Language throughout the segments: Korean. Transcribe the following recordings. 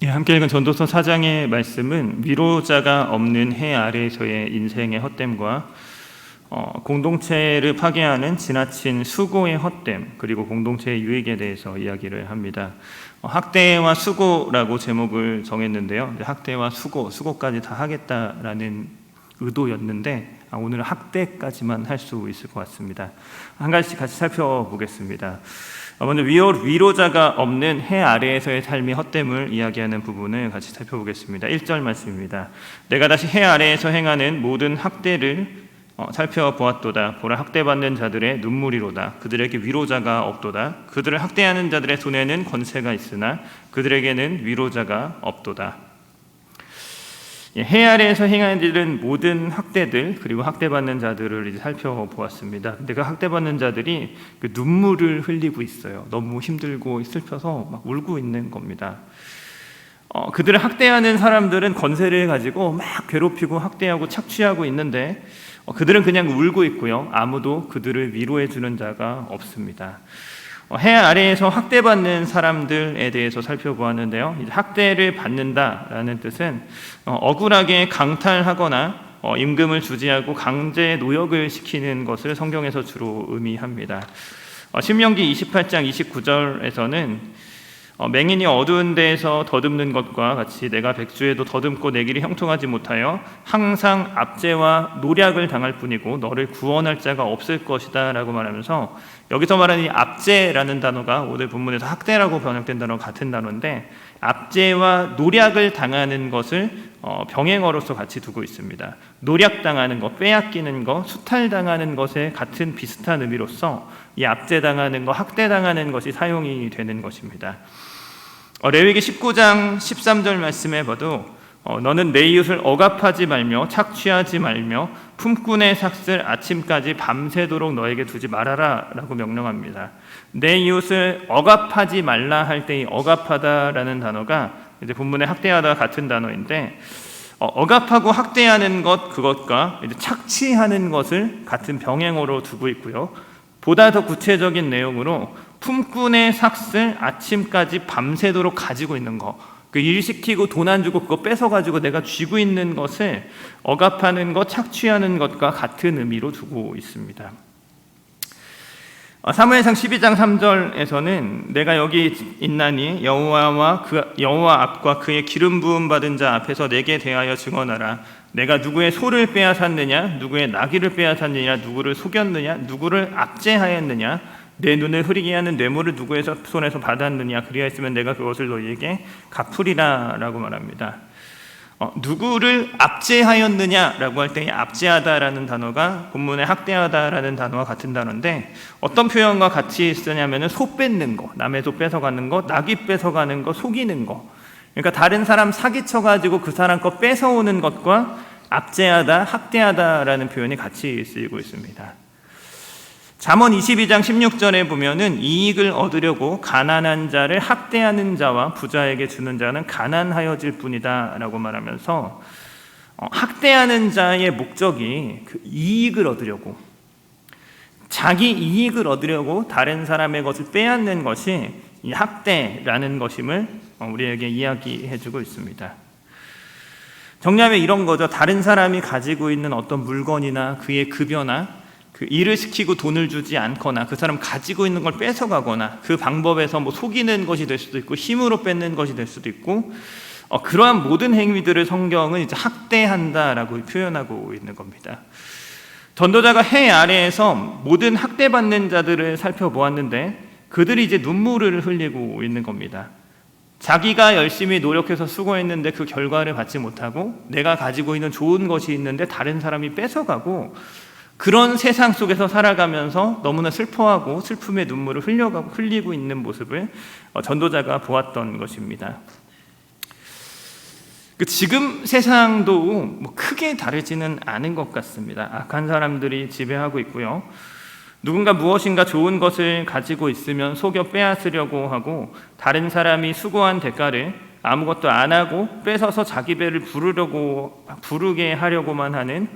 함께 읽은 전도서 4장의 말씀은 위로자가 없는 해 아래에서의 인생의 헛됨과 공동체를 파괴하는 지나친 수고의 헛됨, 그리고 공동체의 유익에 대해서 이야기를 합니다. 학대와 수고라고 제목을 정했는데요. 학대와 수고까지 다 하겠다라는 의도였는데 오늘은 학대까지만 할 수 있을 것 같습니다. 한 가지씩 같이 살펴보겠습니다. 먼저 위로자가 없는 해 아래에서의 삶의 헛됨을 이야기하는 부분을 같이 살펴보겠습니다. 1절 말씀입니다. 내가 다시 해 아래에서 행하는 모든 학대를 살펴보았도다. 보라, 학대받는 자들의 눈물이로다. 그들에게 위로자가 없도다. 그들을 학대하는 자들의 손에는 권세가 있으나 그들에게는 위로자가 없도다. 해 아래에서 행하는 일은 모든 학대들, 그리고 학대받는 자들을 이제 살펴보았습니다. 근데 그 학대받는 자들이 그 눈물을 흘리고 있어요. 너무 힘들고 슬퍼서 막 울고 있는 겁니다. 그들을 학대하는 사람들은 권세를 가지고 막 괴롭히고 학대하고 착취하고 있는데 그들은 그냥 울고 있고요. 아무도 그들을 위로해 주는 자가 없습니다. 해 아래에서 학대받는 사람들에 대해서 살펴보았는데요. 학대를 받는다라는 뜻은 억울하게 강탈하거나 임금을 주지하고 강제 노역을 시키는 것을 성경에서 주로 의미합니다. 신명기 28장 29절에서는 맹인이 어두운 데에서 더듬는 것과 같이 내가 백주에도 더듬고 내 길이 형통하지 못하여 항상 압제와 노략을 당할 뿐이고 너를 구원할 자가 없을 것이다 라고 말하면서, 여기서 말하는 이 압제라는 단어가 오늘 본문에서 학대라고 번역된 단어와 같은 단어인데, 압제와 노략을 당하는 것을 병행어로서 같이 두고 있습니다. 노략당하는 것, 빼앗기는 것, 수탈당하는 것에 같은 비슷한 의미로서 이 압제당하는 것, 학대당하는 것이 사용이 되는 것입니다. 레위기 19장 13절 말씀에 봐도 너는 내 이웃을 억압하지 말며 착취하지 말며 품꾼의 삭슬 아침까지 밤새도록 너에게 두지 말아라 라고 명령합니다. 내 이웃을 억압하지 말라 할 때 이 억압하다라는 단어가 이제 본문의 학대하다 같은 단어인데, 억압하고 학대하는 것, 그것과 이제 착취하는 것을 같은 병행어로 두고 있고요. 보다 더 구체적인 내용으로 품꾼의 삭슬 아침까지 밤새도록 가지고 있는 거, 그 일 시키고 돈 안 주고 그거 뺏어가지고 내가 쥐고 있는 것을 억압하는 것, 착취하는 것과 같은 의미로 두고 있습니다. 사무엘상 12장 3절에서는 내가 여기 있나니 여호와 앞과 그의 기름 부음 받은 자 앞에서 내게 대하여 증언하라. 내가 누구의 소를 빼앗았느냐, 누구의 나귀를 빼앗았느냐, 누구를 속였느냐, 누구를 압제하였느냐, 내 눈을 흐리게 하는 뇌물을 누구의 손에서 받았느냐, 그리하였으면 내가 그것을 너희에게 갚으리라 라고 말합니다. 누구를 압제하였느냐라고 할 때 압제하다라는 단어가 본문에 학대하다라는 단어와 같은 단어인데, 어떤 표현과 같이 쓰냐면은 소 뺏는 거, 남의 소 뺏어가는 거, 나귀 뺏어가는 거, 속이는 거. 그러니까 다른 사람 사기쳐가지고 그 사람 거 뺏어오는 것과 압제하다, 학대하다라는 표현이 같이 쓰이고 있습니다. 잠언 22장 16절에 보면은 이익을 얻으려고 가난한 자를 학대하는 자와 부자에게 주는 자는 가난하여질 뿐이다 라고 말하면서, 학대하는 자의 목적이 그 이익을 얻으려고, 자기 이익을 얻으려고 다른 사람의 것을 빼앗는 것이 이 학대라는 것임을 우리에게 이야기해주고 있습니다. 정리하면 이런 거죠. 다른 사람이 가지고 있는 어떤 물건이나 그의 급여나 그 일을 시키고 돈을 주지 않거나 그 사람 가지고 있는 걸 뺏어가거나 그 방법에서 뭐 속이는 것이 될 수도 있고 힘으로 뺏는 것이 될 수도 있고, 그러한 모든 행위들을 성경은 이제 학대한다라고 표현하고 있는 겁니다. 전도자가 해 아래에서 모든 학대받는 자들을 살펴보았는데 그들이 이제 눈물을 흘리고 있는 겁니다. 자기가 열심히 노력해서 수고했는데 그 결과를 받지 못하고, 내가 가지고 있는 좋은 것이 있는데 다른 사람이 뺏어가고, 그런 세상 속에서 살아가면서 너무나 슬퍼하고 슬픔의 눈물을 흘리고 있는 모습을 전도자가 보았던 것입니다. 지금 세상도 뭐 크게 다르지는 않은 것 같습니다. 악한 사람들이 지배하고 있고요. 누군가 무엇인가 좋은 것을 가지고 있으면 속여 빼앗으려고 하고, 다른 사람이 수고한 대가를 아무것도 안 하고 뺏어서 자기 배를 부르게 하려고만 하는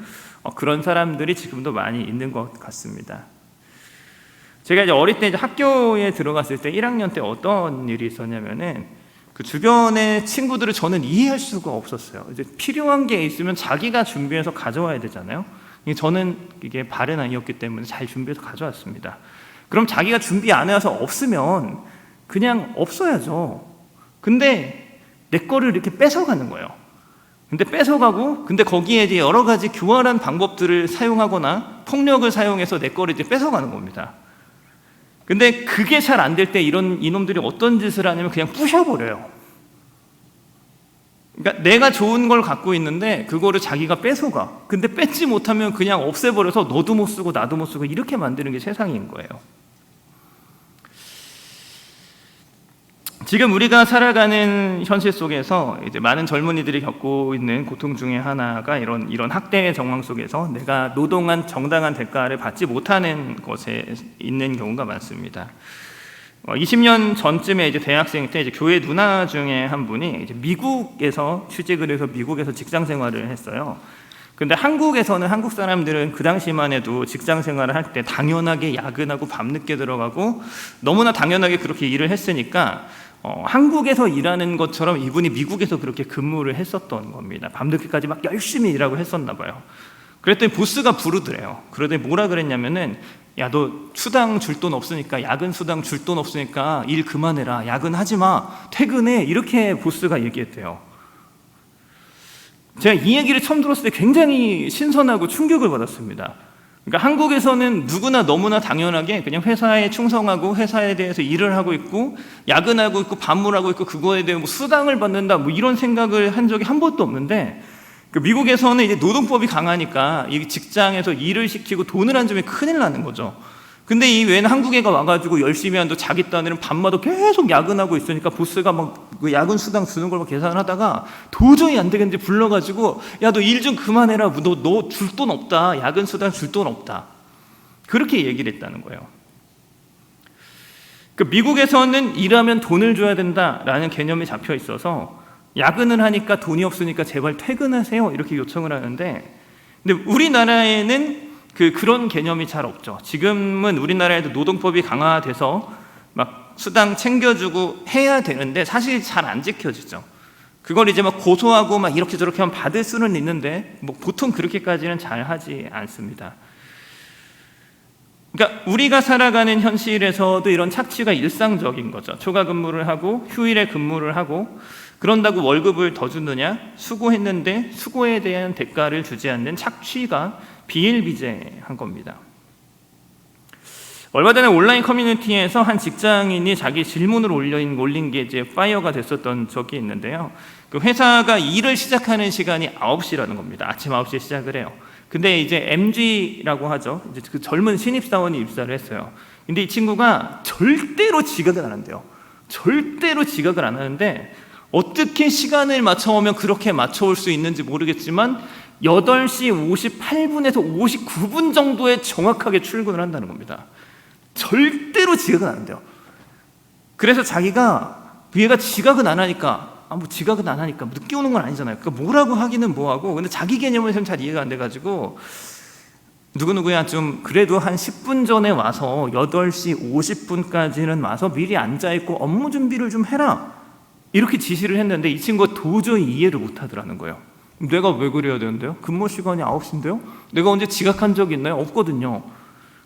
그런 사람들이 지금도 많이 있는 것 같습니다. 제가 이제 어릴 때 이제 학교에 들어갔을 때 1학년 때 어떤 일이 있었냐면은 그 주변의 친구들을 저는 이해할 수가 없었어요. 이제 필요한 게 있으면 자기가 준비해서 가져와야 되잖아요. 저는 이게 발은 아니었기 때문에 잘 준비해서 가져왔습니다. 그럼 자기가 준비 안 해서 없으면 그냥 없어야죠. 근데 내 거를 이렇게 뺏어가는 거예요. 근데 뺏어가고, 근데 거기에 이제 여러 가지 교활한 방법들을 사용하거나 폭력을 사용해서 내 거를 이제 뺏어가는 겁니다. 근데 그게 잘 안 될 때 이놈들이 어떤 짓을 하냐면 그냥 부셔버려요. 그러니까 내가 좋은 걸 갖고 있는데 그거를 자기가 뺏어가. 근데 뺏지 못하면 그냥 없애버려서 너도 못 쓰고 나도 못 쓰고 이렇게 만드는 게 세상인 거예요. 지금 우리가 살아가는 현실 속에서 이제 많은 젊은이들이 겪고 있는 고통 중에 하나가 이런 학대의 정황 속에서 내가 노동한 정당한 대가를 받지 못하는 것에 있는 경우가 많습니다. 20년 전쯤에 이제 대학생 때 이제 교회 누나 중에 한 분이 이제 미국에서 취직을 해서 미국에서 직장 생활을 했어요. 근데 한국에서는 한국 사람들은 그 당시만 해도 직장 생활을 할 때 당연하게 야근하고 밤늦게 들어가고 너무나 당연하게 그렇게 일을 했으니까 한국에서 일하는 것처럼 이분이 미국에서 그렇게 근무를 했었던 겁니다. 밤늦게까지 막 열심히 일하고 했었나 봐요. 그랬더니 보스가 부르더래요. 그러더니 뭐라 그랬냐면은 야, 너 수당 줄 돈 없으니까, 야근 수당 줄 돈 없으니까 일 그만해라, 야근하지 마, 퇴근해, 이렇게 보스가 얘기했대요. 제가 이 얘기를 처음 들었을 때 굉장히 신선하고 충격을 받았습니다. 그러니까 한국에서는 누구나 너무나 당연하게 그냥 회사에 충성하고 회사에 대해서 일을 하고 있고 야근하고 있고 반물하고 있고 그거에 대해 뭐 수당을 받는다 뭐 이런 생각을 한 적이 한 번도 없는데, 미국에서는 이제 노동법이 강하니까 이 직장에서 일을 시키고 돈을 안 주면 큰일 나는 거죠. 근데 이 외에는 한국 애가 와가지고 열심히 한다 자기 딴에는 밤마다 계속 야근하고 있으니까 보스가 막 그 야근 수당 주는 걸 막 계산을 하다가 도저히 안 되겠는지 불러가지고 야, 너 일 좀 그만해라, 너 줄 돈 없다, 야근 수당 줄 돈 없다, 그렇게 얘기를 했다는 거예요. 미국에서는 일하면 돈을 줘야 된다라는 개념이 잡혀 있어서 야근을 하니까 돈이 없으니까 제발 퇴근하세요 이렇게 요청을 하는데, 근데 우리나라에는 그런 개념이 잘 없죠. 지금은 우리나라에도 노동법이 강화돼서 막 수당 챙겨주고 해야 되는데 사실 잘 안 지켜지죠. 그걸 이제 막 고소하고 막 이렇게 저렇게 하면 받을 수는 있는데 뭐 보통 그렇게까지는 잘 하지 않습니다. 그러니까 우리가 살아가는 현실에서도 이런 착취가 일상적인 거죠. 초과 근무를 하고 휴일에 근무를 하고 그런다고 월급을 더 주느냐, 수고했는데 수고에 대한 대가를 주지 않는 착취가 비일비재한 겁니다. 얼마 전에 온라인 커뮤니티에서 한 직장인이 자기 질문을 올린 게 이제 파이어가 됐었던 적이 있는데요. 그 회사가 일을 시작하는 시간이 9시라는 겁니다. 아침 9시에 시작을 해요. 근데 이제 MG라고 하죠. 이제 그 젊은 신입사원이 입사를 했어요. 근데 이 친구가 절대로 지각을 안 한대요. 절대로 지각을 안 하는데 어떻게 시간을 맞춰오면 그렇게 맞춰올 수 있는지 모르겠지만 8시 58분에서 59분 정도에 정확하게 출근을 한다는 겁니다. 절대로 지각은 안 한대요. 그래서 얘가 지각은 안 하니까 뭐 지각은 안 하니까 늦게 오는 건 아니잖아요. 그러니까 뭐라고 하기는 뭐하고, 근데 자기 개념에서는 잘 이해가 안 돼가지고 누구누구야 좀 그래도 한 10분 전에 와서 8시 50분까지는 와서 미리 앉아있고 업무 준비를 좀 해라 이렇게 지시를 했는데 이 친구가 도저히 이해를 못 하더라는 거예요. 내가 왜 그래야 되는데요? 근무 시간이 9시인데요? 내가 언제 지각한 적이 있나요? 없거든요.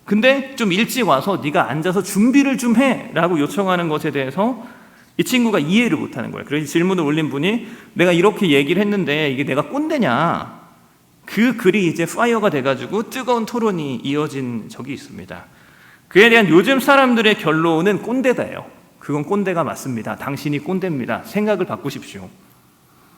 근데 좀 일찍 와서 네가 앉아서 준비를 좀 해라고 요청하는 것에 대해서 이 친구가 이해를 못하는 거예요. 그래서 질문을 올린 분이 내가 이렇게 얘기를 했는데 이게 내가 꼰대냐, 그 글이 이제 파이어가 돼가지고 뜨거운 토론이 이어진 적이 있습니다. 그에 대한 요즘 사람들의 결론은 꼰대다예요. 그건 꼰대가 맞습니다. 당신이 꼰대입니다. 생각을 바꾸십시오.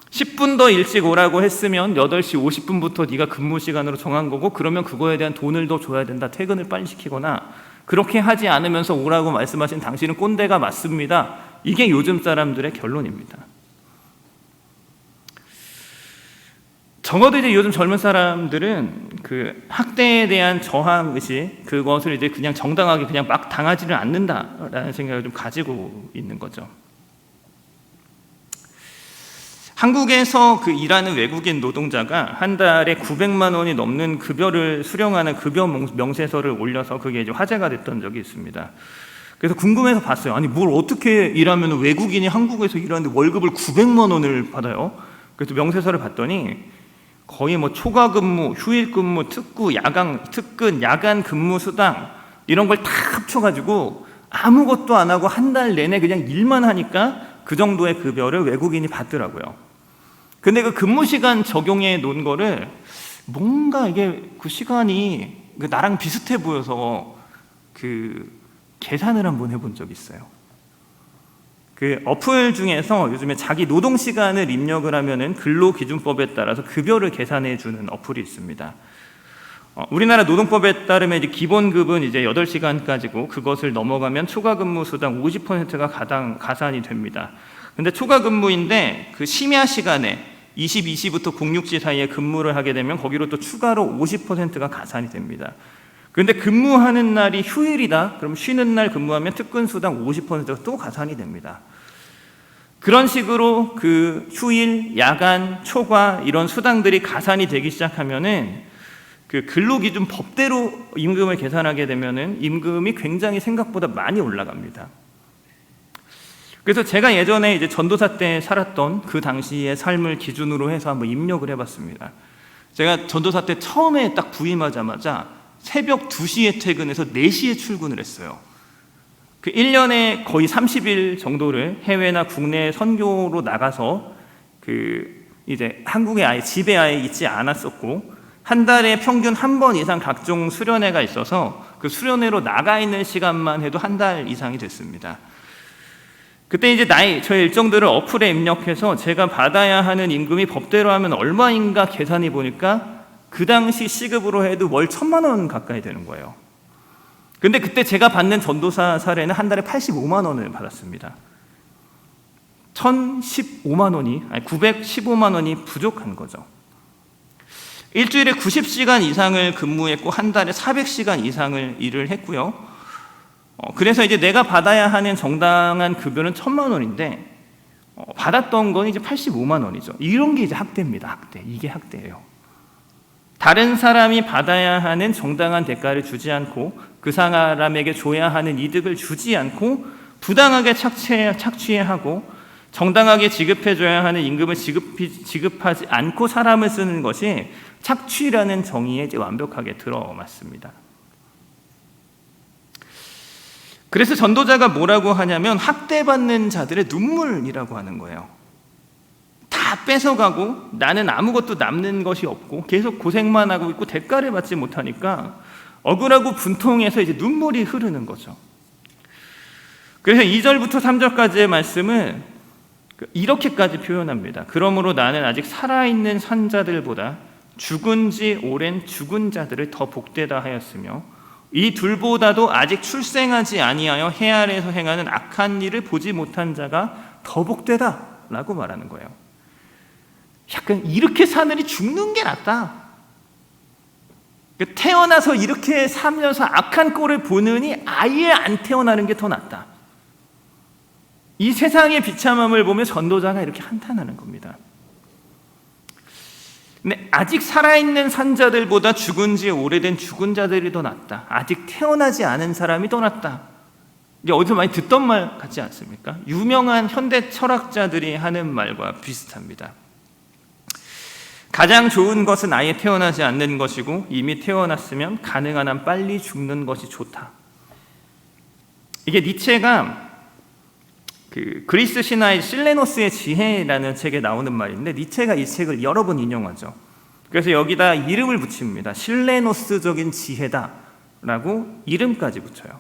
10분 더 일찍 오라고 했으면 8시 50분부터 네가 근무 시간으로 정한 거고, 그러면 그거에 대한 돈을 더 줘야 된다. 퇴근을 빨리 시키거나 그렇게 하지 않으면서 오라고 말씀하신 당신은 꼰대가 맞습니다. 이게 요즘 사람들의 결론입니다. 적어도 이제 요즘 젊은 사람들은 그 학대에 대한 저항 의식, 그것을 이제 그냥 정당하게 그냥 막 당하지를 않는다라는 생각을 좀 가지고 있는 거죠. 한국에서 그 일하는 외국인 노동자가 한 달에 900만 원이 넘는 급여를 수령하는 급여 명세서를 올려서 그게 이제 화제가 됐던 적이 있습니다. 그래서 궁금해서 봤어요. 아니 뭘 어떻게 일하면 외국인이 한국에서 일하는데 월급을 900만 원을 받아요? 그래서 명세서를 봤더니 거의 뭐 초과 근무, 휴일 근무, 특근, 야간 근무 수당 이런 걸 다 합쳐가지고 아무것도 안 하고 한 달 내내 그냥 일만 하니까 그 정도의 급여를 외국인이 받더라고요. 근데 그 근무 시간 적용해 놓은 거를 뭔가 이게 그 시간이 나랑 비슷해 보여서 그 계산을 한번 해본 적이 있어요. 그 어플 중에서 요즘에 자기 노동 시간을 입력을 하면은 근로기준법에 따라서 급여를 계산해 주는 어플이 있습니다. 우리나라 노동법에 따르면 이제 기본급은 이제 8시간까지고 그것을 넘어가면 초과 근무 수당 50%가 가산이 됩니다. 근데 초과 근무인데 그 심야 시간에 22시부터 06시 사이에 근무를 하게 되면 거기로 또 추가로 50%가 가산이 됩니다. 그런데 근무하는 날이 휴일이다. 그럼 쉬는 날 근무하면 특근 수당 50%가 또 가산이 됩니다. 그런 식으로 그 휴일, 야간, 초과 이런 수당들이 가산이 되기 시작하면은 그 근로기준 법대로 임금을 계산하게 되면은 임금이 굉장히 생각보다 많이 올라갑니다. 그래서 제가 예전에 이제 전도사 때 살았던 그 당시의 삶을 기준으로 해서 한번 입력을 해봤습니다. 제가 전도사 때 처음에 딱 부임하자마자 새벽 2시에 퇴근해서 4시에 출근을 했어요. 그 1년에 거의 30일 정도를 해외나 국내 선교로 나가서 그 이제 한국에 아예 집에 아예 있지 않았었고 한 달에 평균 한 번 이상 각종 수련회가 있어서 그 수련회로 나가 있는 시간만 해도 한 달 이상이 됐습니다. 그때 이제 저의 일정들을 어플에 입력해서 제가 받아야 하는 임금이 법대로 하면 얼마인가 계산해 보니까 그 당시 시급으로 해도 월 1,000만 원 가까이 되는 거예요. 근데 그때 제가 받는 전도사 사례는 한 달에 85만 원을 받았습니다. 915만 원이 부족한 거죠. 일주일에 90시간 이상을 근무했고 한 달에 400시간 이상을 일을 했고요. 그래서 이제 내가 받아야 하는 정당한 급여는 1,000만 원인데 받았던 건 이제 85만 원이죠. 이런 게 이제 학대입니다. 학대. 이게 학대예요. 다른 사람이 받아야 하는 정당한 대가를 주지 않고 그 사람에게 줘야 하는 이득을 주지 않고 부당하게 착취하고 정당하게 지급해줘야 하는 임금을 지급하지 않고 사람을 쓰는 것이 착취라는 정의에 이제 완벽하게 들어맞습니다. 그래서 전도자가 뭐라고 하냐면 학대받는 자들의 눈물이라고 하는 거예요. 다 뺏어가고 나는 아무것도 남는 것이 없고 계속 고생만 하고 있고 대가를 받지 못하니까 억울하고 분통해서 이제 눈물이 흐르는 거죠. 그래서 2절부터 3절까지의 말씀은 이렇게까지 표현합니다. 그러므로 나는 아직 살아있는 산자들보다 죽은 지 오랜 죽은 자들을 더 복되다 하였으며 이 둘보다도 아직 출생하지 아니하여 해 아래에서 행하는 악한 일을 보지 못한 자가 더 복되다 라고 말하는 거예요. 약간 이렇게 사느니 죽는 게 낫다. 태어나서 이렇게 살면서 악한 꼴을 보느니 아예 안 태어나는 게 더 낫다. 이 세상의 비참함을 보며 전도자가 이렇게 한탄하는 겁니다. 근데 아직 살아있는 산자들보다 죽은 지 오래된 죽은 자들이 더 낫다. 아직 태어나지 않은 사람이 더 낫다. 이게 어디서 많이 듣던 말 같지 않습니까? 유명한 현대 철학자들이 하는 말과 비슷합니다. 가장 좋은 것은 아예 태어나지 않는 것이고 이미 태어났으면 가능한 한 빨리 죽는 것이 좋다. 이게 니체가 그 그리스 신화의 실레노스의 지혜라는 책에 나오는 말인데 니체가 이 책을 여러 번 인용하죠. 그래서 여기다 이름을 붙입니다. 실레노스적인 지혜다라고 이름까지 붙여요.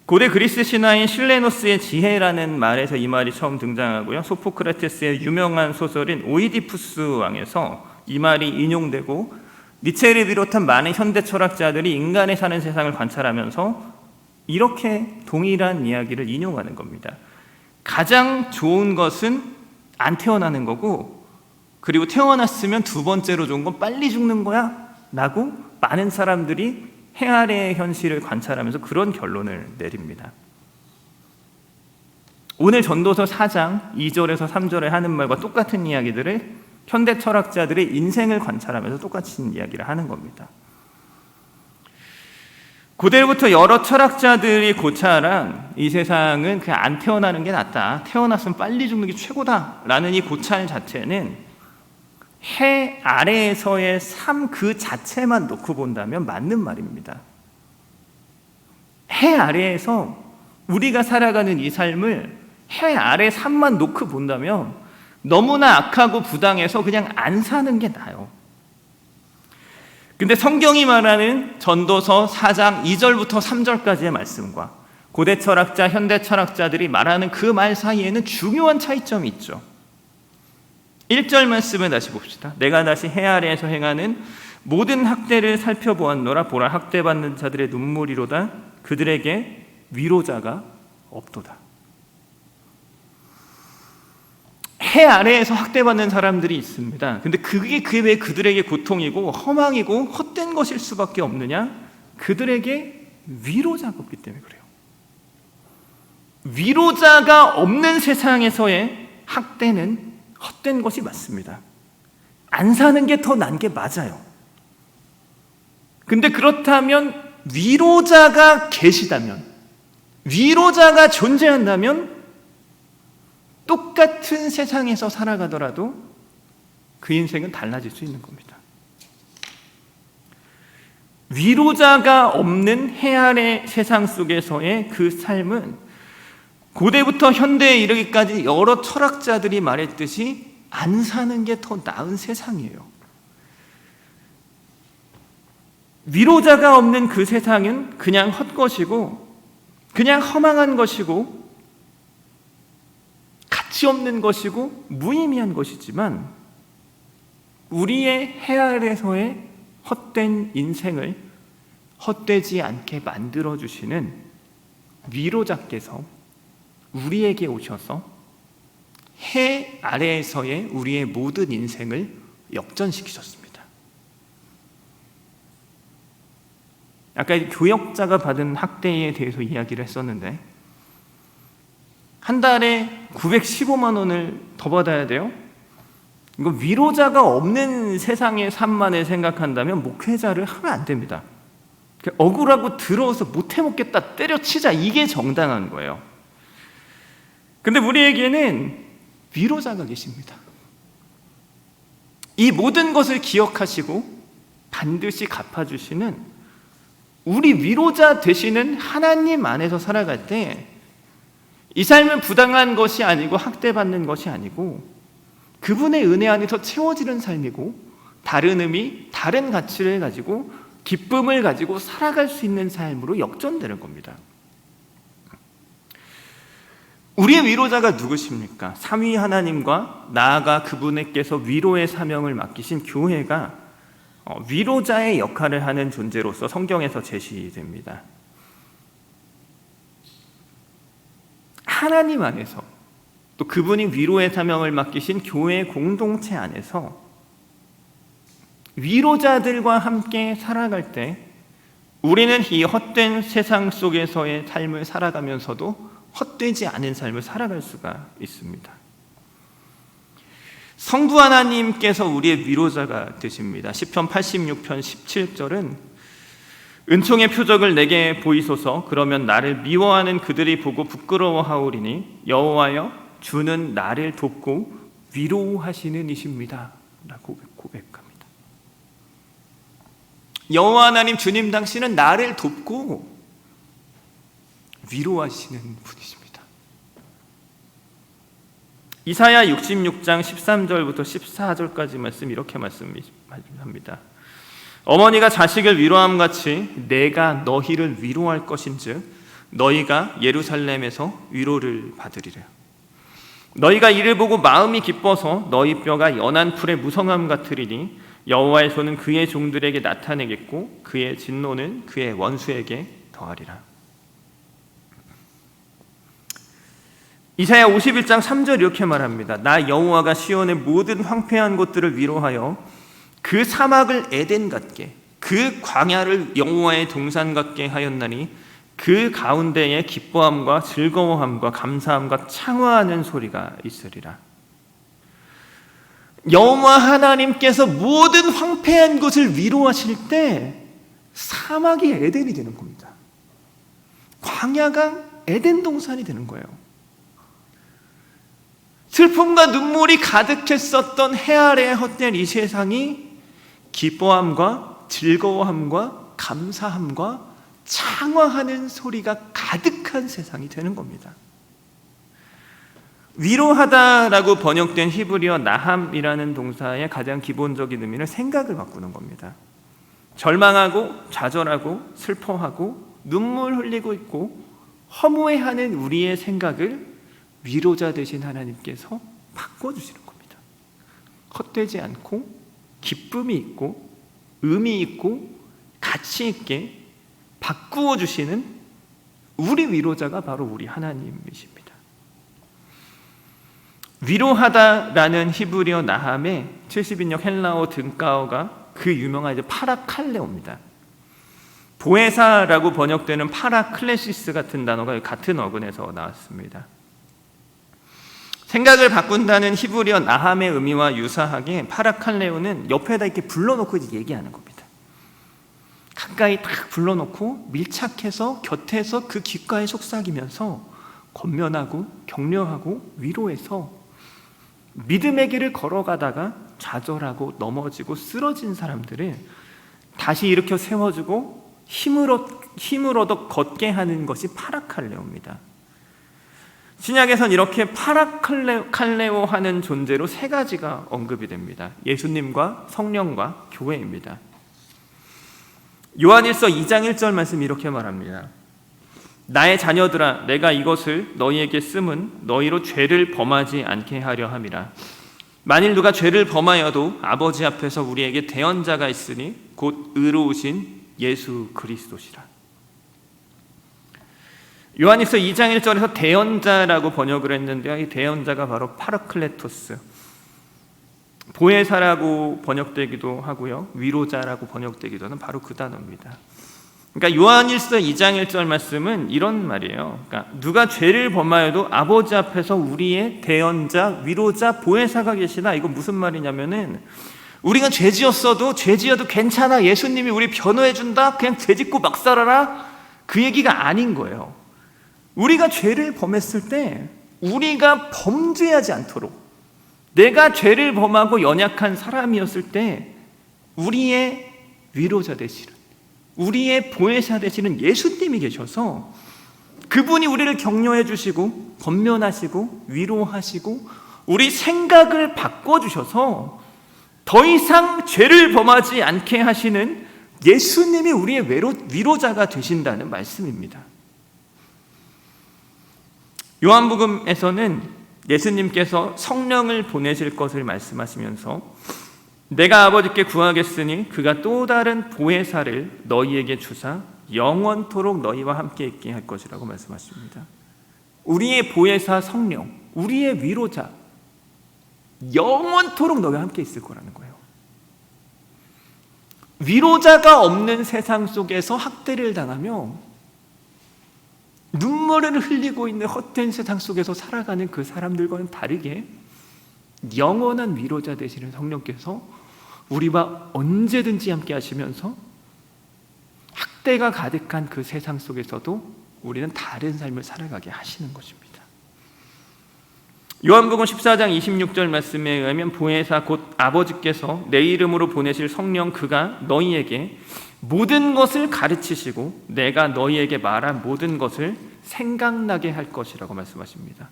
고대 그리스 신화인 실레노스의 지혜라는 말에서 이 말이 처음 등장하고요. 소포크라테스의 유명한 소설인 오이디푸스 왕에서 이 말이 인용되고 니체를 비롯한 많은 현대 철학자들이 인간이 사는 세상을 관찰하면서 이렇게 동일한 이야기를 인용하는 겁니다. 가장 좋은 것은 안 태어나는 거고 그리고 태어났으면 두 번째로 좋은 건 빨리 죽는 거야 라고 많은 사람들이 해 아래의 현실을 관찰하면서 그런 결론을 내립니다. 오늘 전도서 4장 2절에서 3절에 하는 말과 똑같은 이야기들을 현대 철학자들의 인생을 관찰하면서 똑같은 이야기를 하는 겁니다. 고대부터 여러 철학자들이 고찰한 이 세상은 그냥 안 태어나는 게 낫다, 태어났으면 빨리 죽는 게 최고다라는 이 고찰 자체는 해 아래에서의 삶 그 자체만 놓고 본다면 맞는 말입니다. 해 아래에서 우리가 살아가는 이 삶을 해 아래 삶만 놓고 본다면 너무나 악하고 부당해서 그냥 안 사는 게 나아요. 근데 성경이 말하는 전도서 4장 2절부터 3절까지의 말씀과 고대 철학자, 현대 철학자들이 말하는 그 말 사이에는 중요한 차이점이 있죠. 1절 말씀을 다시 봅시다. 내가 다시 해 아래에서 행하는 모든 학대를 살펴보았노라. 보라, 학대받는 자들의 눈물이로다. 그들에게 위로자가 없도다. 해 아래에서 학대받는 사람들이 있습니다. 근데 그게 왜 그들에게 고통이고 허망이고 헛된 것일 수밖에 없느냐? 그들에게 위로자가 없기 때문에 그래요. 위로자가 없는 세상에서의 학대는 헛된 것이 맞습니다. 안 사는 게 더 난 게 맞아요. 근데 그렇다면 위로자가 계시다면, 위로자가 존재한다면 똑같은 세상에서 살아가더라도 그 인생은 달라질 수 있는 겁니다. 위로자가 없는 해 아래 세상 속에서의 그 삶은 고대부터 현대에 이르기까지 여러 철학자들이 말했듯이 안 사는 게 더 나은 세상이에요. 위로자가 없는 그 세상은 그냥 헛것이고 그냥 허망한 것이고 가치 없는 것이고 무의미한 것이지만 우리의 해 아래에서의 헛된 인생을 헛되지 않게 만들어주시는 위로자께서 우리에게 오셔서 해 아래에서의 우리의 모든 인생을 역전시키셨습니다. 아까 교역자가 받은 학대에 대해서 이야기를 했었는데 한 달에 915만 원을 더 받아야 돼요? 이거 위로자가 없는 세상의 삶만을 생각한다면 목회자를 하면 안 됩니다. 억울하고 더러워서 못 해먹겠다, 때려치자, 이게 정당한 거예요. 근데 우리에게는 위로자가 계십니다. 이 모든 것을 기억하시고 반드시 갚아주시는 우리 위로자 되시는 하나님 안에서 살아갈 때 이 삶은 부당한 것이 아니고 학대받는 것이 아니고 그분의 은혜 안에서 채워지는 삶이고 다른 의미, 다른 가치를 가지고 기쁨을 가지고 살아갈 수 있는 삶으로 역전되는 겁니다. 우리의 위로자가 누구십니까? 삼위 하나님과 나아가 그분께서 위로의 사명을 맡기신 교회가 위로자의 역할을 하는 존재로서 성경에서 제시됩니다. 하나님 안에서 또 그분이 위로의 사명을 맡기신 교회 공동체 안에서 위로자들과 함께 살아갈 때 우리는 이 헛된 세상 속에서의 삶을 살아가면서도 헛되지 않은 삶을 살아갈 수가 있습니다. 성부 하나님께서 우리의 위로자가 되십니다. 시편 86편 17절은 은총의 표적을 내게 보이소서. 그러면 나를 미워하는 그들이 보고 부끄러워하오리니 여호와여 주는 나를 돕고 위로하시는 이십니다 라고 고백합니다. 여호와 하나님 주님 당신은 나를 돕고 위로하시는 분이십니다. 이사야 66장 13절부터 14절까지 말씀 이렇게 말씀합니다. 어머니가 자식을 위로함같이 내가 너희를 위로할 것인즉 너희가 예루살렘에서 위로를 받으리라. 너희가 이를 보고 마음이 기뻐서 너희 뼈가 연한 풀의 무성함 같으리니 여호와의 손은 그의 종들에게 나타내겠고 그의 진노는 그의 원수에게 더하리라. 이사야 51장 3절 이렇게 말합니다. 나 여호와가 시온의 모든 황폐한 곳들을 위로하여 그 사막을 에덴 같게 그 광야를 여호와의 동산 같게 하였나니 그 가운데에 기뻐함과 즐거워함과 감사함과 창화하는 소리가 있으리라. 여호와 하나님께서 모든 황폐한 곳을 위로하실 때 사막이 에덴이 되는 겁니다. 광야가 에덴 동산이 되는 거예요. 슬픔과 눈물이 가득했었던 해 아래에 헛된 이 세상이 기뻐함과 즐거워함과 감사함과 창화하는 소리가 가득한 세상이 되는 겁니다. 위로하다라고 번역된 히브리어 나함이라는 동사의 가장 기본적인 의미는 생각을 바꾸는 겁니다. 절망하고 좌절하고 슬퍼하고 눈물 흘리고 있고 허무해하는 우리의 생각을 위로자 되신 하나님께서 바꿔주시는 겁니다. 헛되지 않고 기쁨이 있고 의미 있고 가치 있게 바꾸어 주시는 우리 위로자가 바로 우리 하나님이십니다. 위로하다라는 히브리어 나함의 70인역 헬라어 등가어가 그 유명한 파라칼레오입니다. 보혜사라고 번역되는 파라클레시스 같은 단어가 같은 어근에서 나왔습니다. 생각을 바꾼다는 히브리어 나함의 의미와 유사하게 파라칼레오는 옆에다 이렇게 불러놓고 얘기하는 겁니다. 가까이 딱 불러놓고 밀착해서 곁에서 그 귓가에 속삭이면서 권면하고 격려하고 위로해서 믿음의 길을 걸어가다가 좌절하고 넘어지고 쓰러진 사람들을 다시 일으켜 세워주고 힘을 얻어 걷게 하는 것이 파라칼레오입니다. 신약에선 이렇게 파라칼레오 하는 존재로 세 가지가 언급이 됩니다. 예수님과 성령과 교회입니다. 요한일서 2장 1절 말씀이 이렇게 말합니다. 나의 자녀들아 내가 이것을 너희에게 쓰면 너희로 죄를 범하지 않게 하려 함이라. 만일 누가 죄를 범하여도 아버지 앞에서 우리에게 대언자가 있으니 곧 의로우신 예수 그리스도시라. 요한일서 2장 1절에서 대언자라고 번역을 했는데요, 이 대언자가 바로 파라클레토스, 보혜사라고 번역되기도 하고요, 위로자라고 번역되기도 하는 바로 그 단어입니다. 그러니까 요한일서 2장 1절 말씀은 이런 말이에요. 그러니까 누가 죄를 범하여도 아버지 앞에서 우리의 대언자, 위로자, 보혜사가 계시다. 이거 무슨 말이냐면은 우리가 죄 지었어도 죄 지어도 괜찮아, 예수님이 우리 변호해 준다, 그냥 죄 짓고 막 살아라, 그 얘기가 아닌 거예요. 우리가 죄를 범했을 때 우리가 범죄하지 않도록, 내가 죄를 범하고 연약한 사람이었을 때 우리의 위로자 되시는, 우리의 보혜사 되시는 예수님이 계셔서 그분이 우리를 격려해 주시고 권면하시고 위로하시고 우리 생각을 바꿔주셔서 더 이상 죄를 범하지 않게 하시는 예수님이 우리의 위로자가 되신다는 말씀입니다. 요한복음에서는 예수님께서 성령을 보내실 것을 말씀하시면서 내가 아버지께 구하겠으니 그가 또 다른 보혜사를 너희에게 주사 영원토록 너희와 함께 있게 할 것이라고 말씀하십니다. 우리의 보혜사 성령, 우리의 위로자, 영원토록 너희와 함께 있을 거라는 거예요. 위로자가 없는 세상 속에서 학대를 당하며 눈물을 흘리고 있는 헛된 세상 속에서 살아가는 그 사람들과는 다르게 영원한 위로자 되시는 성령께서 우리와 언제든지 함께 하시면서 학대가 가득한 그 세상 속에서도 우리는 다른 삶을 살아가게 하시는 것입니다. 요한복음 14장 26절 말씀에 의하면 보혜사 곧 아버지께서 내 이름으로 보내실 성령 그가 너희에게 모든 것을 가르치시고 내가 너희에게 말한 모든 것을 생각나게 할 것이라고 말씀하십니다.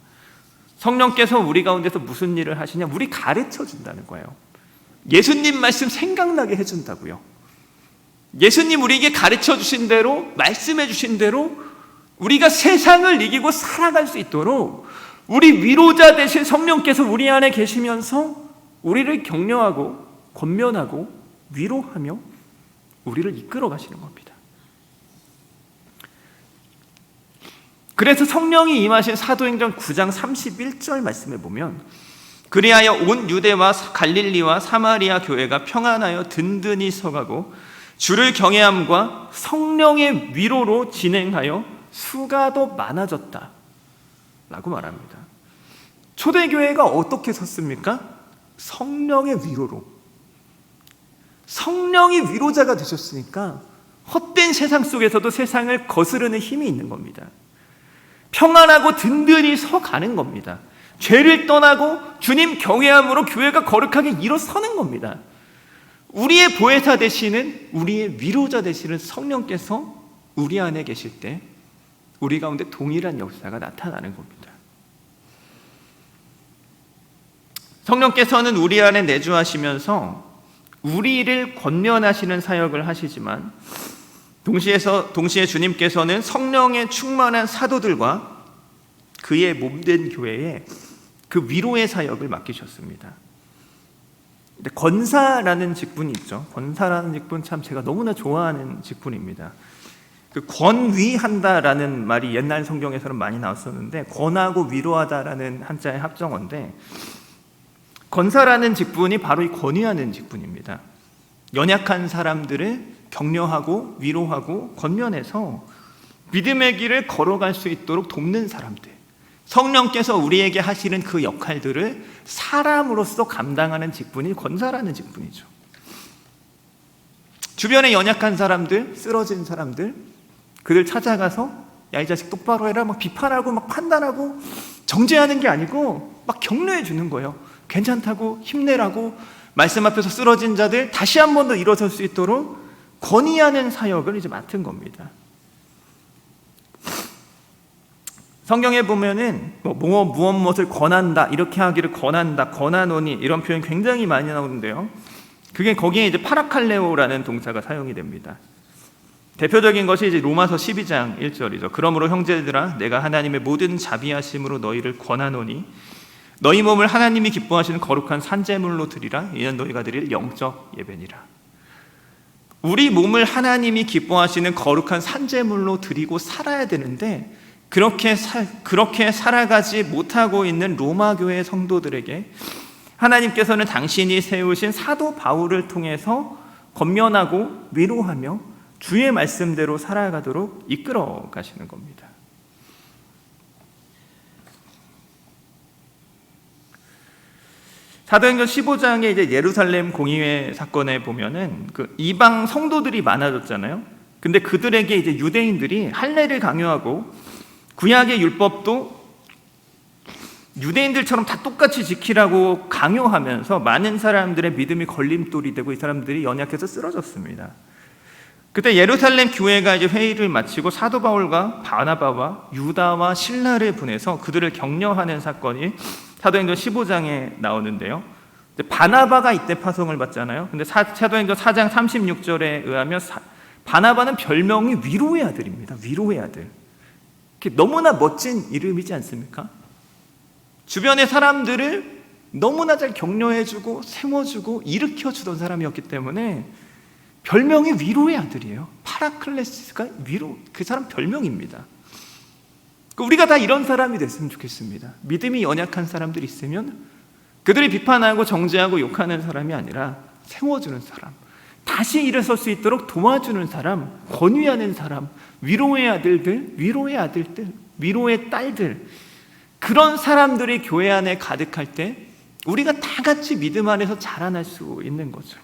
성령께서 우리 가운데서 무슨 일을 하시냐? 우리 가르쳐 준다는 거예요. 예수님 말씀 생각나게 해준다고요. 예수님 우리에게 가르쳐 주신 대로, 말씀해 주신 대로 우리가 세상을 이기고 살아갈 수 있도록 우리 위로자 되신 성령께서 우리 안에 계시면서 우리를 격려하고 권면하고 위로하며 우리를 이끌어 가시는 겁니다. 그래서 성령이 임하신 사도행전 9장 31절 말씀에 보면 그리하여 온 유대와 갈릴리와 사마리아 교회가 평안하여 든든히 서가고 주를 경외함과 성령의 위로로 진행하여 수가 더 많아졌다 라고 말합니다. 초대교회가 어떻게 섰습니까? 성령의 위로로. 성령이 위로자가 되셨으니까 헛된 세상 속에서도 세상을 거스르는 힘이 있는 겁니다. 평안하고 든든히 서가는 겁니다. 죄를 떠나고 주님 경외함으로 교회가 거룩하게 일어서는 겁니다. 우리의 보혜사 되시는, 우리의 위로자 되시는 성령께서 우리 안에 계실 때 우리 가운데 동일한 역사가 나타나는 겁니다. 성령께서는 우리 안에 내주하시면서 우리를 권면하시는 사역을 하시지만 동시에 주님께서는 성령에 충만한 사도들과 그의 몸된 교회에 그 위로의 사역을 맡기셨습니다. 근데 권사라는 직분이 있죠. 권사라는 직분 참 제가 너무나 좋아하는 직분입니다. 그 권위한다라는 말이 옛날 성경에서는 많이 나왔었는데 권하고 위로하다라는 한자의 합성어인데 권사라는 직분이 바로 이 권위하는 직분입니다. 연약한 사람들을 격려하고 위로하고 권면해서 믿음의 길을 걸어갈 수 있도록 돕는 사람들, 성령께서 우리에게 하시는 그 역할들을 사람으로서 감당하는 직분이 권사라는 직분이죠. 주변에 연약한 사람들, 쓰러진 사람들, 그들 찾아가서 야, 이 자식 똑바로 해라 막 비판하고 막 판단하고 정죄하는 게 아니고 막 격려해 주는 거예요. 괜찮다고, 힘내라고, 말씀 앞에서 쓰러진 자들 다시 한 번 더 일어설 수 있도록 권위하는 사역을 이제 맡은 겁니다. 성경에 보면은 무엇을 권한다, 이렇게 하기를 권한다, 권하노니 이런 표현 굉장히 많이 나오는데요. 그게 거기에 이제 파라칼레오라는 동사가 사용이 됩니다. 대표적인 것이 이제 로마서 12장 1절이죠. 그러므로 형제들아, 내가 하나님의 모든 자비하심으로 너희를 권하노니 너희 몸을 하나님이 기뻐하시는 거룩한 산제물로 드리라. 이는 너희가 드릴 영적 예배니라. 우리 몸을 하나님이 기뻐하시는 거룩한 산제물로 드리고 살아야 되는데 그렇게 살아가지 못하고 있는 로마 교회 성도들에게 하나님께서는 당신이 세우신 사도 바울을 통해서 권면하고 위로하며 주의 말씀대로 살아가도록 이끌어 가시는 겁니다. 사도행전 15장에 이제 예루살렘 공의회 사건에 보면은 그 이방 성도들이 많아졌잖아요. 근데 그들에게 이제 유대인들이 할례를 강요하고 구약의 율법도 유대인들처럼 다 똑같이 지키라고 강요하면서 많은 사람들의 믿음이 걸림돌이 되고 이 사람들이 연약해서 쓰러졌습니다. 그때 예루살렘 교회가 이제 회의를 마치고 사도 바울과 바나바와 유다와 실라를 보내서 그들을 격려하는 사건이 사도행전 15장에 나오는데요. 바나바가 이때 파송을 받잖아요. 근데 사도행전 4장 36절에 의하면 바나바는 별명이 위로의 아들입니다. 위로의 아들. 너무나 멋진 이름이지 않습니까? 주변의 사람들을 너무나 잘 격려해주고 세워주고 일으켜주던 사람이었기 때문에 별명이 위로의 아들이에요. 파라클레시스가 위로, 그 사람 별명입니다. 우리가 다 이런 사람이 됐으면 좋겠습니다. 믿음이 연약한 사람들이 있으면 그들이 비판하고 정죄하고 욕하는 사람이 아니라 세워주는 사람, 다시 일어설 수 있도록 도와주는 사람, 권위하는 사람, 위로의 아들들, 위로의 딸들, 그런 사람들이 교회 안에 가득할 때 우리가 다 같이 믿음 안에서 자라날 수 있는 거죠.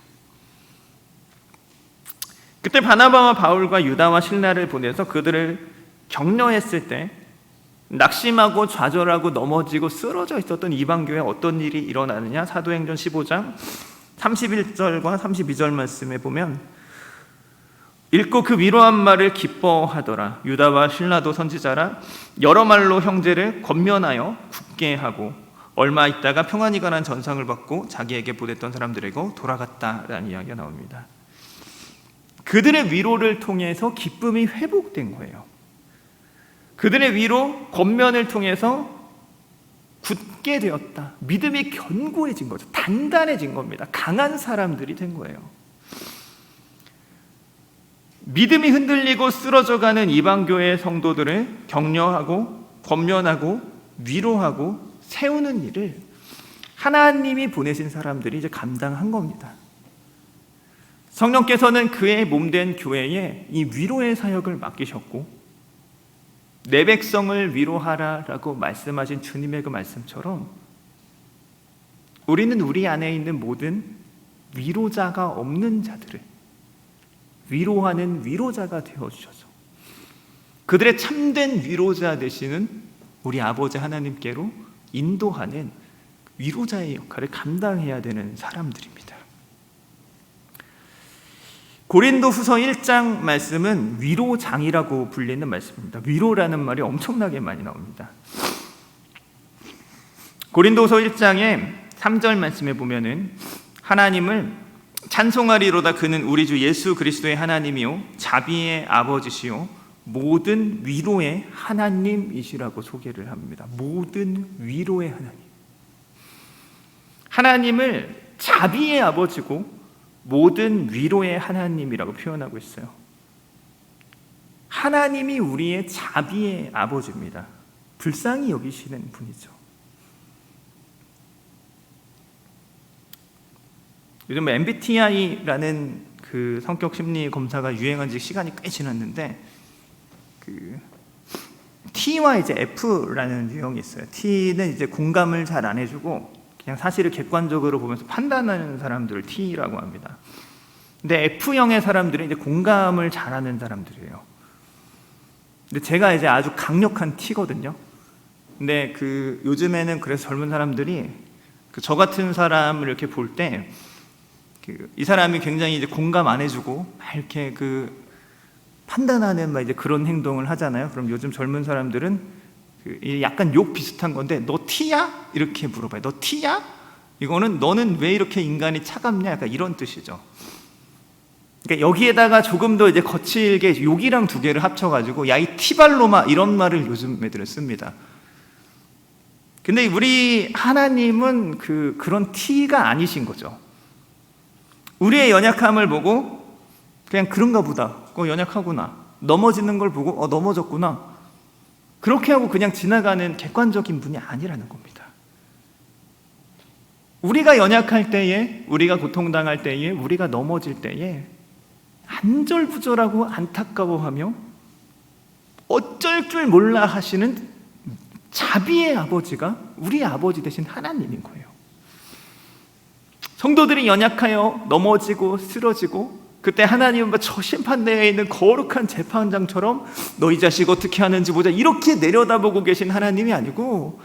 그때 바나바와 바울과 유다와 실라를 보내서 그들을 격려했을 때 낙심하고 좌절하고 넘어지고 쓰러져 있었던 이방교회에 어떤 일이 일어나느냐. 사도행전 15장 31절과 32절 말씀에 보면 읽고 그 위로한 말을 기뻐하더라. 유다와 실라도 선지자라 여러 말로 형제를 권면하여 굳게 하고 얼마 있다가 평안히 관한 전상을 받고 자기에게 보냈던 사람들에게 돌아갔다라는 이야기가 나옵니다. 그들의 위로를 통해서 기쁨이 회복된 거예요. 그들의 위로, 권면을 통해서 굳게 되었다. 믿음이 견고해진 거죠. 단단해진 겁니다. 강한 사람들이 된 거예요. 믿음이 흔들리고 쓰러져가는 이방교회 성도들을 격려하고 권면하고 위로하고 세우는 일을 하나님이 보내신 사람들이 이제 감당한 겁니다. 성령께서는 그의 몸된 교회에 이 위로의 사역을 맡기셨고 내 백성을 위로하라라고 말씀하신 주님의 그 말씀처럼 우리는 우리 안에 있는 모든 위로자가 없는 자들을 위로하는 위로자가 되어주셔서 그들의 참된 위로자 되시는 우리 아버지 하나님께로 인도하는 위로자의 역할을 감당해야 되는 사람들입니다. 고린도후서 1장 말씀은 위로장이라고 불리는 말씀입니다. 위로라는 말이 엄청나게 많이 나옵니다. 고린도후서 1장에 3절 말씀에 보면은 하나님을 찬송하리로다 그는 우리 주 예수 그리스도의 하나님이요 자비의 아버지시요 모든 위로의 하나님이시라고 소개를 합니다. 모든 위로의 하나님. 하나님을 자비의 아버지고 모든 위로의 하나님이라고 표현하고 있어요. 하나님이 우리의 자비의 아버지입니다. 불쌍히 여기시는 분이죠. 요즘 MBTI라는 그 성격 심리 검사가 유행한 지 시간이 꽤 지났는데 T와 이제 F라는 유형이 있어요. T는 이제 공감을 잘 안 해주고 그냥 사실을 객관적으로 보면서 판단하는 사람들을 T라고 합니다. 근데 F형의 사람들은 이제 공감을 잘하는 사람들이에요. 근데 제가 이제 아주 강력한 T거든요. 근데 요즘에는 그래서 젊은 사람들이 저 같은 사람을 이렇게 볼 때 이 사람이 굉장히 이제 공감 안 해주고 막 이렇게 판단하는 막 이제 그런 행동을 하잖아요. 그럼 요즘 젊은 사람들은 약간 욕 비슷한 건데 너 T야? 이렇게 물어봐요. 너 T야? 이거는 너는 왜 이렇게 인간이 차갑냐? 약간 이런 뜻이죠. 그러니까 여기에다가 조금 더 이제 거칠게 욕이랑 두 개를 합쳐가지고 야 이 티발로마 이런 말을 요즘 애들은 씁니다. 근데 우리 하나님은 그런 T가 아니신 거죠. 우리의 연약함을 보고 그냥 그런가 보다. 연약하구나. 넘어지는 걸 보고 넘어졌구나. 그렇게 하고 그냥 지나가는 객관적인 분이 아니라는 겁니다. 우리가 연약할 때에, 우리가 고통당할 때에, 우리가 넘어질 때에 안절부절하고 안타까워하며 어쩔 줄 몰라 하시는 자비의 아버지가 우리 아버지 되신 하나님인 거예요. 성도들이 연약하여 넘어지고 쓰러지고 그때 하나님은 저 심판대에 있는 거룩한 재판장처럼 너 이 자식 어떻게 하는지 보자 이렇게 내려다보고 계신 하나님이 아니고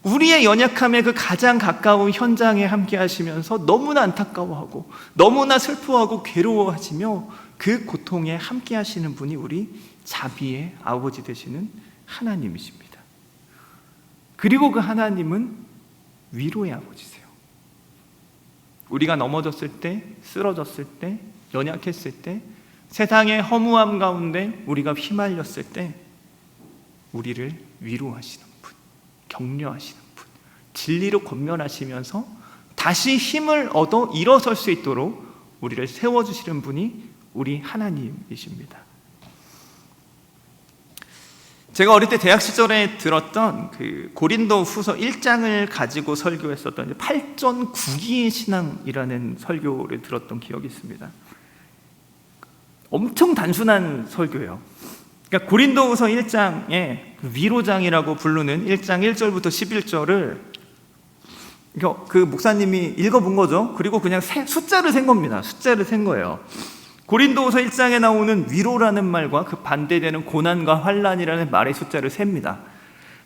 우리의 연약함의 가장 가까운 현장에 함께 하시면서 너무나 안타까워하고 너무나 슬퍼하고 괴로워하시며 그 고통에 함께 하시는 분이 우리 자비의 아버지 되시는 하나님이십니다. 그리고 그 하나님은 위로의 아버지세요. 우리가 넘어졌을 때, 쓰러졌을 때, 연약했을 때, 세상의 허무함 가운데 우리가 휘말렸을 때 우리를 위로하시는 분, 격려하시는 분, 진리로 권면하시면서 다시 힘을 얻어 일어설 수 있도록 우리를 세워주시는 분이 우리 하나님이십니다. 제가 어릴 때 대학 시절에 들었던 고린도후서 1장을 가지고 설교했었던 8전9기의 신앙이라는 설교를 들었던 기억이 있습니다. 엄청 단순한 설교예요. 그러니까 고린도후서 1장에 위로장이라고 부르는 1장 1절부터 11절을 그 목사님이 읽어본 거죠. 그리고 그냥 숫자를 센 겁니다. 숫자를 센 거예요. 고린도후서 1장에 나오는 위로라는 말과 그 반대되는 고난과 환난이라는 말의 숫자를 셉니다.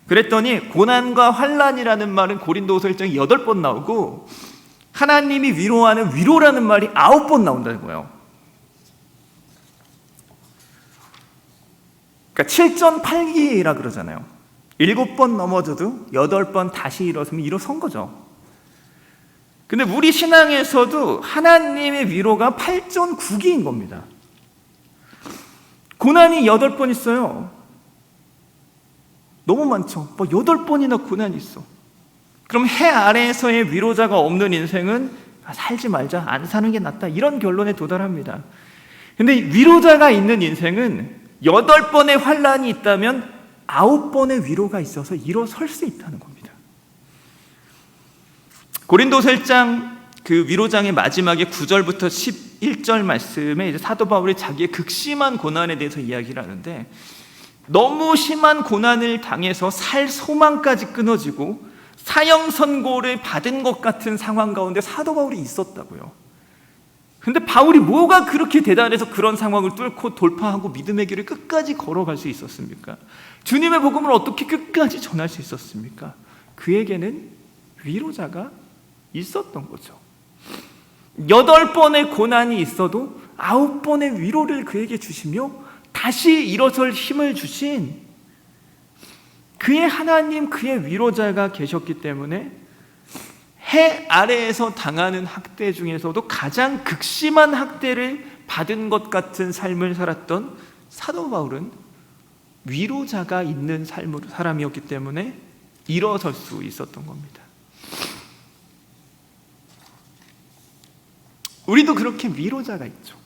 그랬더니 고난과 환난이라는 말은 고린도후서 1장에 8번 나오고 하나님이 위로하는 위로라는 말이 9번 나온다는 거예요. 그러니까 7전 8기라 그러잖아요. 7번 넘어져도 8번 다시 일어서면 일어선 거죠. 근데 우리 신앙에서도 하나님의 위로가 8전 9기인 겁니다. 고난이 8번 있어요. 너무 많죠. 8번이나 고난이 있어. 그럼 해 아래에서의 위로자가 없는 인생은 살지 말자, 안 사는 게 낫다, 이런 결론에 도달합니다. 근데 위로자가 있는 인생은 8번의 환난이 있다면 9번의 위로가 있어서 일어설 수 있다는 겁니다. 고린도서 1장 위로장의 마지막에 9절부터 11절 말씀에 이제 사도 바울이 자기의 극심한 고난에 대해서 이야기를 하는데 너무 심한 고난을 당해서 살 소망까지 끊어지고 사형 선고를 받은 것 같은 상황 가운데 사도 바울이 있었다고요. 근데 바울이 뭐가 그렇게 대단해서 그런 상황을 뚫고 돌파하고 믿음의 길을 끝까지 걸어갈 수 있었습니까? 주님의 복음을 어떻게 끝까지 전할 수 있었습니까? 그에게는 위로자가 있었던 거죠. 8번의 고난이 있어도 9번의 위로를 그에게 주시며 다시 일어설 힘을 주신 그의 하나님, 그의 위로자가 계셨기 때문에 해 아래에서 당하는 학대 중에서도 가장 극심한 학대를 받은 것 같은 삶을 살았던 사도 바울은 위로자가 있는 사람이었기 때문에 일어설 수 있었던 겁니다. 우리도 그렇게 위로자가 있죠.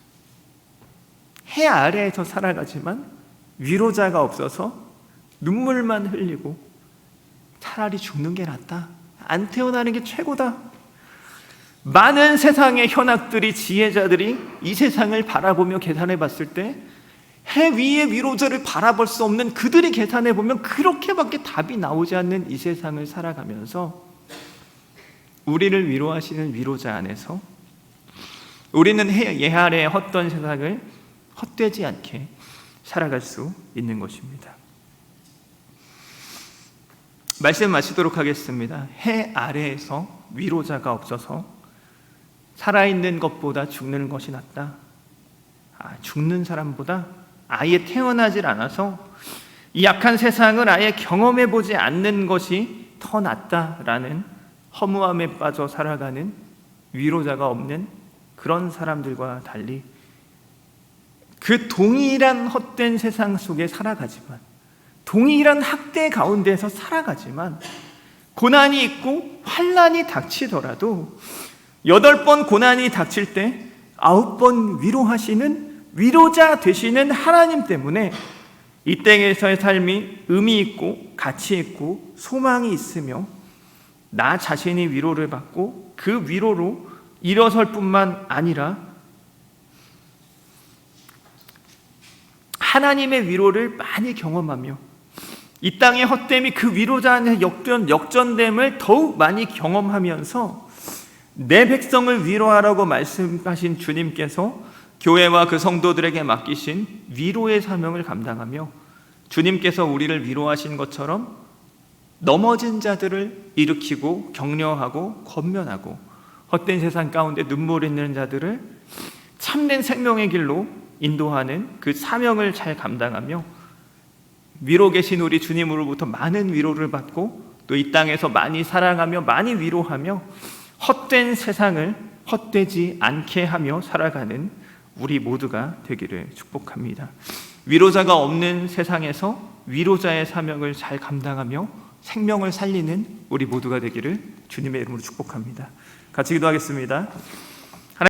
해 아래에서 살아가지만 위로자가 없어서 눈물만 흘리고 차라리 죽는 게 낫다, 안 태어나는 게 최고다. 많은 세상의 현학들이, 지혜자들이 이 세상을 바라보며 계산해 봤을 때 해 위의 위로자를 바라볼 수 없는 그들이 계산해 보면 그렇게밖에 답이 나오지 않는 이 세상을 살아가면서 우리를 위로하시는 위로자 안에서 우리는 해 아래의 헛된 세상을 헛되지 않게 살아갈 수 있는 것입니다. 말씀 마치도록 하겠습니다. 해 아래에서 위로자가 없어서 살아있는 것보다 죽는 것이 낫다. 죽는 사람보다 아예 태어나질 않아서 이 약한 세상을 아예 경험해보지 않는 것이 더 낫다라는 허무함에 빠져 살아가는 위로자가 없는 그런 사람들과 달리 그 동일한 헛된 세상 속에 살아가지만, 동일한 학대 가운데서 살아가지만 고난이 있고 환난이 닥치더라도 8번 고난이 닥칠 때 9번 위로하시는 위로자 되시는 하나님 때문에 이 땅에서의 삶이 의미 있고 가치 있고 소망이 있으며 나 자신이 위로를 받고 그 위로로 일어설 뿐만 아니라 하나님의 위로를 많이 경험하며 이 땅의 헛됨이 그 위로자 안에 역전됨을 더욱 많이 경험하면서 내 백성을 위로하라고 말씀하신 주님께서 교회와 그 성도들에게 맡기신 위로의 사명을 감당하며 주님께서 우리를 위로하신 것처럼 넘어진 자들을 일으키고 격려하고 권면하고 헛된 세상 가운데 눈물 있는 자들을 참된 생명의 길로 인도하는 그 사명을 잘 감당하며 위로 계신 우리 주님으로부터 많은 위로를 받고 또 이 땅에서 많이 사랑하며 많이 위로하며 헛된 세상을 헛되지 않게 하며 살아가는 우리 모두가 되기를 축복합니다. 위로자가 없는 세상에서 위로자의 사명을 잘 감당하며 생명을 살리는 우리 모두가 되기를 주님의 이름으로 축복합니다. 같이 기도하겠습니다.